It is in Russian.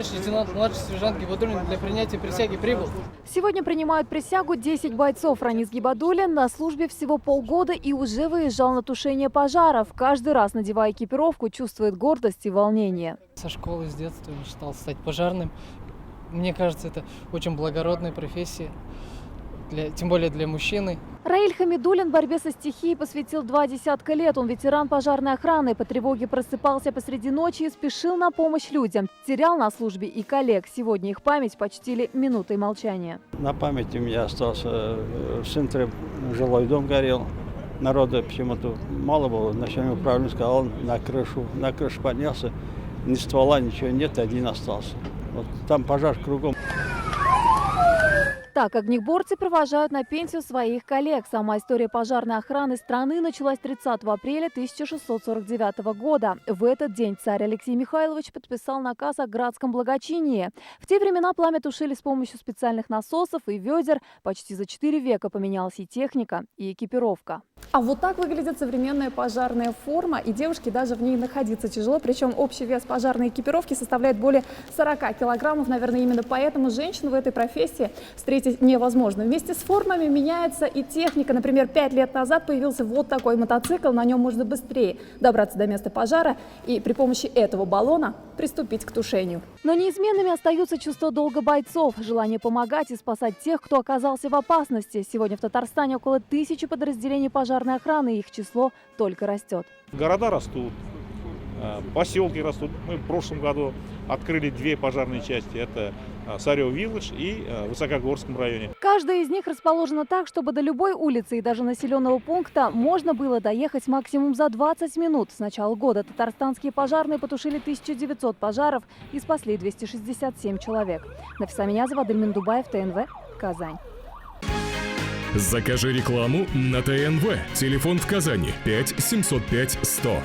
Старший лейтенант, младший сержант Гибадуллин для принятия присяги прибыл. Сегодня принимают присягу 10 бойцов. Ранис Гибадуллин на службе всего полгода и уже выезжал на тушение пожаров. Каждый раз, надевая экипировку, чувствует гордость и волнение. Со школы, с детства мечтал стать пожарным. Мне кажется, это очень благородная профессия, тем более для мужчины. Раиль Хамидуллин борьбе со стихией посвятил 20 лет. Он ветеран пожарной охраны. По тревоге просыпался посреди ночи и спешил на помощь людям. Терял на службе и коллег. Сегодня их память почтили минутой молчания. На памяти у меня остался в центре жилой дом горел. Народа почему-то мало было. Начальник управления сказал, на крышу поднялся. Ни ствола, ничего нет, один остался. Вот там пожар кругом. Так, огнеборцы провожают на пенсию своих коллег. Сама история пожарной охраны страны началась 30 апреля 1649 года. В этот день царь Алексей Михайлович подписал наказ о градском благочинии. В те времена пламя тушили с помощью специальных насосов и ведер. Почти за 4 века поменялась и техника, и экипировка. А вот так выглядит современная пожарная форма, и девушке даже в ней находиться тяжело. Причем общий вес пожарной экипировки составляет более 40 килограммов. Наверное, именно поэтому женщин в этой профессии встретить невозможно. Вместе с формами меняется и техника. Например, 5 лет назад появился вот такой мотоцикл. На нем можно быстрее добраться до места пожара и при помощи этого баллона приступить к тушению. Но неизменными остаются чувства долга бойцов, желание помогать и спасать тех, кто оказался в опасности. Сегодня в Татарстане около 1000 подразделений пожарной охраны, и их число только растет. Города растут, поселки растут. Мы в прошлом году открыли 2 пожарные части. Это Сарево-Вилледж и в Высокогорском районе. Каждая из них расположена так, чтобы до любой улицы и даже населенного пункта можно было доехать максимум за 20 минут. С начала года татарстанские пожарные потушили 1900 пожаров и спасли 267 человек. Нафиса Минязова, Адельмин Дубаев, ТНВ, Казань. Закажи рекламу на ТНВ. Телефон в Казани 5 705 100.